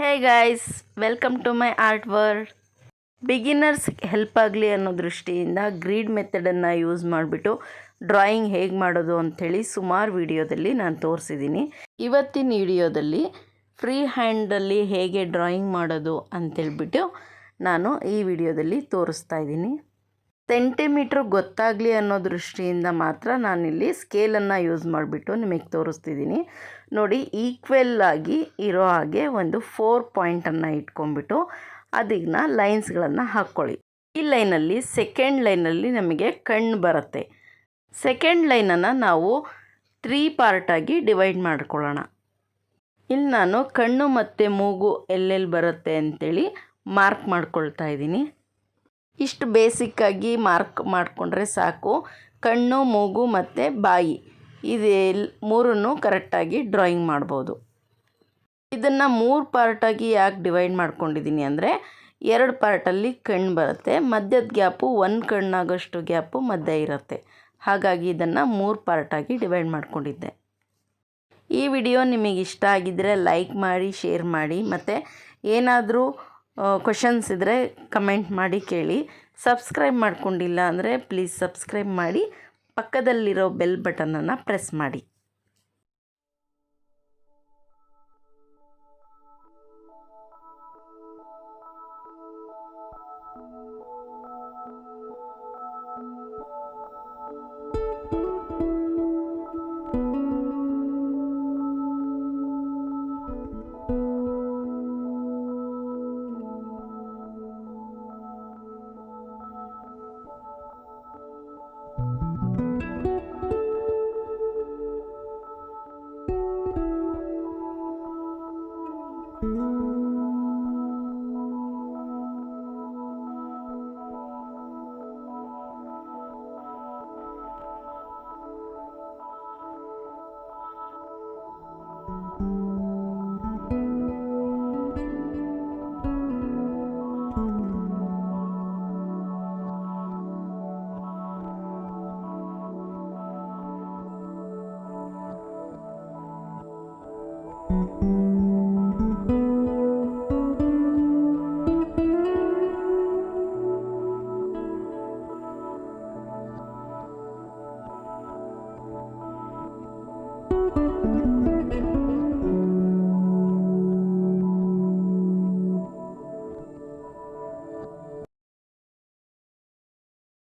Hey guys, welcome to my art world. Beginners help ಆಗಲಿ ಅನ್ನೋ ದೃಷ್ಟಿಯಿಂದ ಗ್ರೀಡ್ ಮೆಥಡನ್ನು ಯೂಸ್ ಮಾಡಿಬಿಟ್ಟು ಡ್ರಾಯಿಂಗ್ ಹೇಗೆ ಮಾಡೋದು ಅಂಥೇಳಿ ಸುಮಾರು ವಿಡಿಯೋದಲ್ಲಿ ನಾನು ತೋರಿಸಿದ್ದೀನಿ. ಇವತ್ತಿನ ವಿಡಿಯೋದಲ್ಲಿ ಫ್ರೀ ಹ್ಯಾಂಡಲ್ಲಿ ಹೇಗೆ ಡ್ರಾಯಿಂಗ್ ಮಾಡೋದು ಅಂತೇಳ್ಬಿಟ್ಟು ನಾನು ಈ ವಿಡಿಯೋದಲ್ಲಿ ತೋರಿಸ್ತಾ ಇದ್ದೀನಿ. ಸೆಂಟಿಮೀಟ್ರ್ ಗೊತ್ತಾಗಲಿ ಅನ್ನೋ ದೃಷ್ಟಿಯಿಂದ ಮಾತ್ರ ನಾನಿಲ್ಲಿ ಸ್ಕೇಲನ್ನು ಯೂಸ್ ಮಾಡಿಬಿಟ್ಟು ನಿಮಗೆ ತೋರಿಸ್ತಿದ್ದೀನಿ. ನೋಡಿ, ಈಕ್ವಲ್ ಆಗಿ ಇರೋ ಹಾಗೆ ಒಂದು 4 ಪಾಯಿಂಟನ್ನು ಇಟ್ಕೊಂಡ್ಬಿಟ್ಟು ಅದನ್ನ ಲೈನ್ಸ್ಗಳನ್ನು ಹಾಕ್ಕೊಳ್ಳಿ. ಈ ಲೈನಲ್ಲಿ ಸೆಕೆಂಡ್ ಲೈನಲ್ಲಿ ನಮಗೆ ಕಣ್ಣು ಬರುತ್ತೆ. ಸೆಕೆಂಡ್ ಲೈನನ್ನು ನಾವು 3 ಪಾರ್ಟಾಗಿ ಡಿವೈಡ್ ಮಾಡ್ಕೊಳ್ಳೋಣ. ಇಲ್ಲಿ ನಾನು ಕಣ್ಣು ಮತ್ತು ಮೂಗು ಎಲ್ಲೆಲ್ಲಿ ಬರುತ್ತೆ ಅಂಥೇಳಿ ಮಾರ್ಕ್ ಮಾಡ್ಕೊಳ್ತಾ ಇದ್ದೀನಿ. ಇಷ್ಟು ಬೇಸಿಕ್ಕಾಗಿ ಮಾರ್ಕ್ ಮಾಡಿಕೊಂಡ್ರೆ ಸಾಕು. ಕಣ್ಣು, ಮೂಗು ಮತ್ತು ಬಾಯಿ ಮೂರನ್ನು ಕರೆಕ್ಟಾಗಿ ಡ್ರಾಯಿಂಗ್ ಮಾಡ್ಬೋದು. ಇದನ್ನು 3 ಪಾರ್ಟಾಗಿ ಯಾಕೆ ಡಿವೈಡ್ ಮಾಡ್ಕೊಂಡಿದ್ದೀನಿ ಅಂದರೆ 2 ಪಾರ್ಟಲ್ಲಿ ಕಣ್ಣು ಬರುತ್ತೆ, ಮಧ್ಯದ ಗ್ಯಾಪು 1 ಕಣ್ಣಾಗೋಷ್ಟು ಗ್ಯಾಪು ಮಧ್ಯೆ ಇರುತ್ತೆ. ಹಾಗಾಗಿ ಇದನ್ನು 3 ಪಾರ್ಟಾಗಿ ಡಿವೈಡ್ ಮಾಡ್ಕೊಂಡಿದ್ದೆ. ಈ ವಿಡಿಯೋ ನಿಮಗೆ ಇಷ್ಟ ಆಗಿದ್ದರೆ ಲೈಕ್ ಮಾಡಿ, ಶೇರ್ ಮಾಡಿ, ಮತ್ತು ಏನಾದರೂ ಕ್ವಶನ್ಸ್ ಇದ್ದರೆ ಕಮೆಂಟ್ ಮಾಡಿ ಕೇಳಿ. ಸಬ್ಸ್ಕ್ರೈಬ್ ಮಾಡ್ಕೊಂಡಿಲ್ಲ ಅಂದರೆ ಪ್ಲೀಸ್ ಸಬ್ಸ್ಕ್ರೈಬ್ ಮಾಡಿ, ಪಕ್ಕದಲ್ಲಿರೋ ಬೆಲ್ ಬಟನನ್ನು ಪ್ರೆಸ್ ಮಾಡಿ.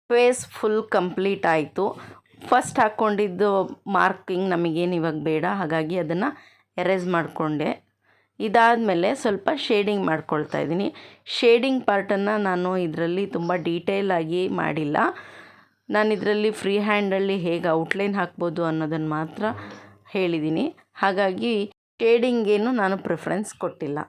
ಫೇಸ್ ಫುಲ್ ಕಂಪ್ಲೀಟ್ ಆಯಿತು. ಫಸ್ಟ್ ಹಾಕ್ಕೊಂಡಿದ್ದು ಮಾರ್ಕಿಂಗ್ ನಮಗೇನು ಇವಾಗ ಬೇಡ, ಹಾಗಾಗಿ ಅದನ್ನು ಎರೇಸ್ ಮಾಡಿಕೊಂಡೆ. ಇದಾದಮೇಲೆ ಸ್ವಲ್ಪ ಶೇಡಿಂಗ್ ಮಾಡ್ಕೊಳ್ತಾ ಇದ್ದೀನಿ. ಶೇಡಿಂಗ್ ಪಾರ್ಟನ್ನು ನಾನು ಇದರಲ್ಲಿ ತುಂಬ ಡೀಟೇಲಾಗಿ ಮಾಡಿಲ್ಲ. ನಾನು ಇದರಲ್ಲಿ ಫ್ರೀ ಹ್ಯಾಂಡಲ್ಲಿ ಹೇಗೆ ಔಟ್ಲೈನ್ ಹಾಕ್ಬೋದು ಅನ್ನೋದನ್ನು ಮಾತ್ರ ಹೇಳಿದ್ದೀನಿ. ಹಾಗಾಗಿ ಶೇಡಿಂಗೇನು ನಾನು ಪ್ರಿಫರೆನ್ಸ್ ಕೊಟ್ಟಿಲ್ಲ.